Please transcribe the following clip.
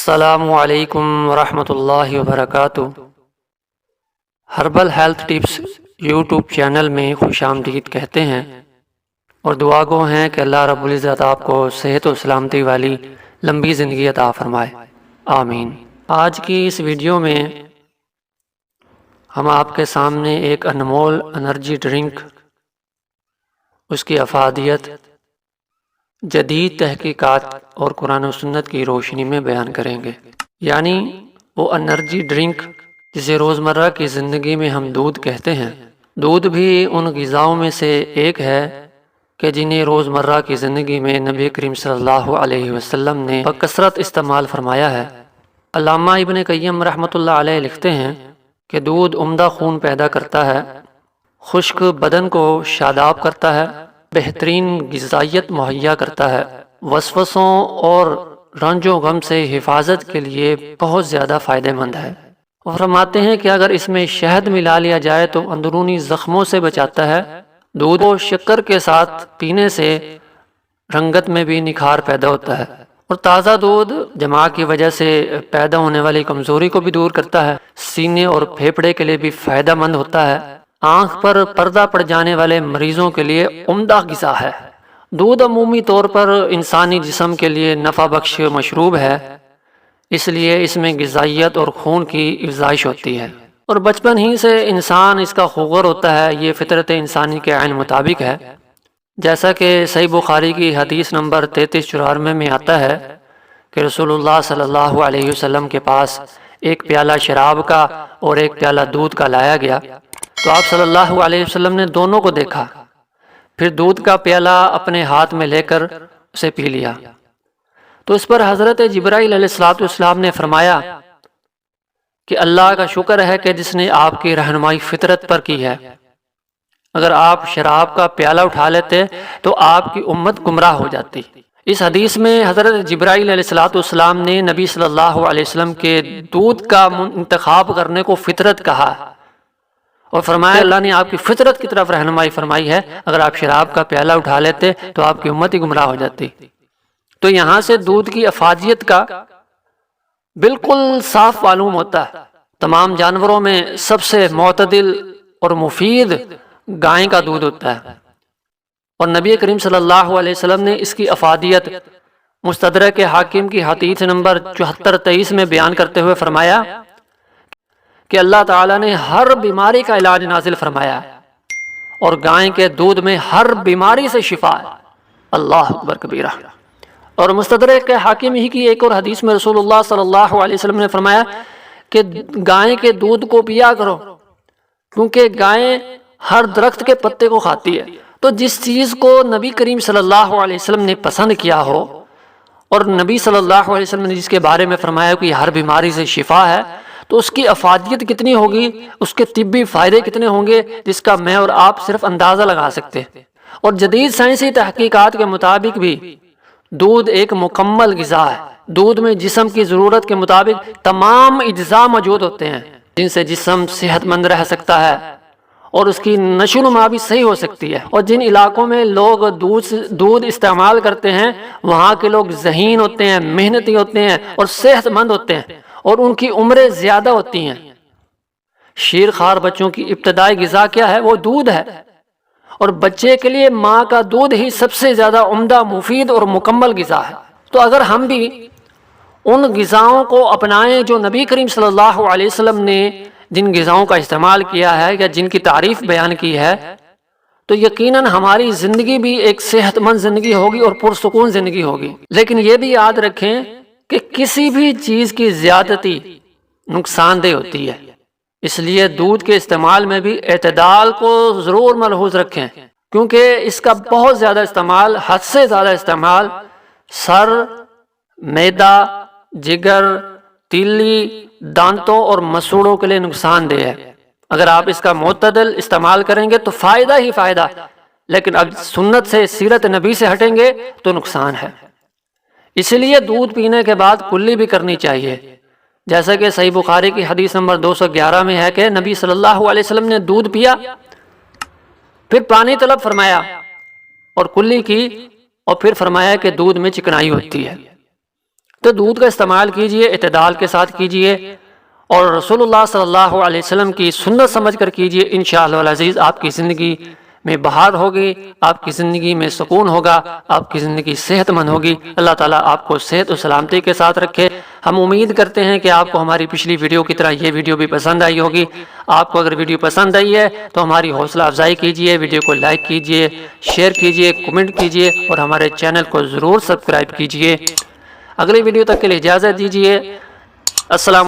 السلام علیکم ورحمۃ اللہ وبرکاتہ۔ Herbal health tips YouTube channel میں خوش آمدید کہتے ہیں اور دعا گو ہیں کہ اللہ رب العزت آپ کو صحت و سلامتی والی لمبی زندگی عطا فرمائے، آمین۔ آج کی اس ویڈیو میں ہم آپ کے سامنے ایک انمول انرجی ڈرنک، اس کی افادیت، جدید تحقیقات اور قرآن و سنت کی روشنی میں بیان کریں گے۔ یعنی وہ انرجی ڈرنک جسے روزمرہ کی زندگی میں ہم دودھ کہتے ہیں۔ دودھ بھی ان غذاؤں میں سے ایک ہے کہ جنہیں روزمرہ کی زندگی میں نبی کریم صلی اللہ علیہ وسلم نے بکثرت استعمال فرمایا ہے۔ علامہ ابن قیم رحمۃ اللہ علیہ لکھتے ہیں کہ دودھ عمدہ خون پیدا کرتا ہے، خشک بدن کو شاداب کرتا ہے، بہترین غذائیت مہیا کرتا ہے، وسوسوں اور رنج و غم سے حفاظت کے لیے بہت زیادہ فائدہ مند ہے۔ اور فرماتے ہیں کہ اگر اس میں شہد ملا لیا جائے تو اندرونی زخموں سے بچاتا ہے۔ دودھ کو شکر کے ساتھ پینے سے رنگت میں بھی نکھار پیدا ہوتا ہے، اور تازہ دودھ جماع کی وجہ سے پیدا ہونے والی کمزوری کو بھی دور کرتا ہے، سینے اور پھیپھڑے کے لیے بھی فائدہ مند ہوتا ہے، آنکھ پر پردہ پڑ جانے والے مریضوں کے لیے عمدہ غذا ہے۔ دودھ عمومی طور پر انسانی جسم کے لیے نفع بخش مشروب ہے، اس لیے اس میں غذائیت اور خون کی افزائش ہوتی ہے، اور بچپن ہی سے انسان اس کا خوگر ہوتا ہے۔ یہ فطرت انسانی کے عین مطابق ہے، جیسا کہ صحیح بخاری کی حدیث نمبر 3394 میں آتا ہے کہ رسول اللہ صلی اللہ علیہ وسلم کے پاس ایک پیالہ شراب کا اور ایک پیالہ دودھ کا لایا گیا، تو آپ صلی اللہ علیہ وسلم نے دونوں کو دیکھا، پھر دودھ کا پیالہ اپنے ہاتھ میں لے کر اسے پی لیا۔ تو اس پر حضرت جبرائیل علیہ السلام نے فرمایا کہ اللہ کا شکر ہے کہ جس نے آپ کی رہنمائی فطرت پر کی ہے، اگر آپ شراب کا پیالہ اٹھا لیتے تو آپ کی امت گمراہ ہو جاتی۔ اس حدیث میں حضرت جبرائیل علیہ السلام نے نبی صلی اللہ علیہ وسلم کے دودھ کا انتخاب کرنے کو فطرت کہا، اور فرمایا اللہ نے آپ کی فطرت کی طرف رہنمائی فرمائی ہے، اگر آپ شراب کا پیالہ اٹھا لیتے تو آپ کی امت ہی گمراہ ہو جاتی۔ تو یہاں سے دودھ کی افادیت کا بالکل صاف معلوم ہوتا ہے۔ تمام جانوروں میں سب سے معتدل اور مفید گائے کا دودھ ہوتا ہے، اور نبی کریم صلی اللہ علیہ وسلم نے اس کی افادیت مستدرک حاکم کی حدیث نمبر 7423 میں بیان کرتے ہوئے فرمایا کہ اللہ تعالیٰ نے ہر بیماری کا علاج نازل فرمایا ہے، اور گائے کے دودھ میں ہر بیماری سے شفا ہے۔ اللہ اکبر کبیرہ۔ اور مستدرک حاکم ہی کی ایک اور حدیث میں رسول اللہ صلی اللہ علیہ وسلم نے فرمایا کہ گائے کے دودھ کو پیا کرو، کیونکہ گائے ہر درخت کے پتے کو کھاتی ہے۔ تو جس چیز کو نبی کریم صلی اللہ علیہ وسلم نے پسند کیا ہو، اور نبی صلی اللہ علیہ وسلم نے جس کے بارے میں فرمایا کہ ہر بیماری سے شفا ہے، تو اس کی افادیت کتنی ہوگی، اس کے طبی فائدے کتنے ہوں گے، جس کا میں اور آپ صرف اندازہ لگا سکتے ہیں۔ اور جدید سائنسی تحقیقات کے مطابق بھی دودھ ایک مکمل غذا ہے۔ دودھ میں جسم کی ضرورت کے مطابق تمام اجزاء موجود ہوتے ہیں، جن سے جسم صحت مند رہ سکتا ہے اور اس کی نشو و نما بھی صحیح ہو سکتی ہے۔ اور جن علاقوں میں لوگ دودھ استعمال کرتے ہیں، وہاں کے لوگ ذہین ہوتے ہیں، محنتی ہوتے ہیں اور صحت مند ہوتے ہیں، اور ان کی عمریں زیادہ ہوتی ہیں۔ شیر خوار بچوں کی ابتدائی غذا کیا ہے؟ وہ دودھ ہے، اور بچے کے لیے ماں کا دودھ ہی سب سے زیادہ عمدہ، مفید اور مکمل غذا ہے۔ تو اگر ہم بھی ان غذاؤں کو اپنائیں جو نبی کریم صلی اللہ علیہ وسلم نے جن غذاؤں کا استعمال کیا ہے یا جن کی تعریف بیان کی ہے، تو یقیناً ہماری زندگی بھی ایک صحت مند زندگی ہوگی اور پرسکون زندگی ہوگی۔ لیکن یہ بھی یاد رکھیں کہ کسی بھی چیز کی زیادتی نقصان دہ ہوتی ہے، اس لیے دودھ کے استعمال میں بھی اعتدال کو ضرور ملحوظ رکھیں، کیونکہ اس کا بہت زیادہ استعمال، حد سے زیادہ استعمال سر، معدہ، جگر، تیلی، دانتوں اور مسوڑوں کے لیے نقصان دہ ہے۔ اگر آپ اس کا معتدل استعمال کریں گے تو فائدہ ہی فائدہ، لیکن اب سنت سے، سیرت نبی سے ہٹیں گے تو نقصان ہے۔ اس لیے دودھ پینے کے بعد کلی بھی کرنی چاہیے، جیسا کہ صحیح بخاری کی حدیث نمبر 211 میں ہے کہ نبی صلی اللہ علیہ وسلم نے دودھ پیا، پھر پانی طلب فرمایا اور کلی کی، اور پھر فرمایا کہ دودھ میں چکنائی ہوتی ہے۔ تو دودھ کا استعمال کیجئے، اعتدال کے ساتھ کیجئے، اور رسول اللہ صلی اللہ علیہ وسلم کی سنت سمجھ کر کیجئے۔ انشاءاللہ العزیز آپ کی زندگی میں بہار ہوگی، آپ کی زندگی میں سکون ہوگا، آپ کی زندگی صحت مند ہوگی۔ اللہ تعالیٰ آپ کو صحت و سلامتی کے ساتھ رکھے۔ ہم امید کرتے ہیں کہ آپ کو ہماری پچھلی ویڈیو کی طرح یہ ویڈیو بھی پسند آئی ہوگی۔ آپ کو اگر ویڈیو پسند آئی ہے تو ہماری حوصلہ افزائی کیجئے، ویڈیو کو لائک کیجئے، شیئر کیجئے، کمنٹ کیجئے اور ہمارے چینل کو ضرور سبسکرائب کیجئے۔ اگلی ویڈیو تک کے لیے اجازت دیجئے۔ السلام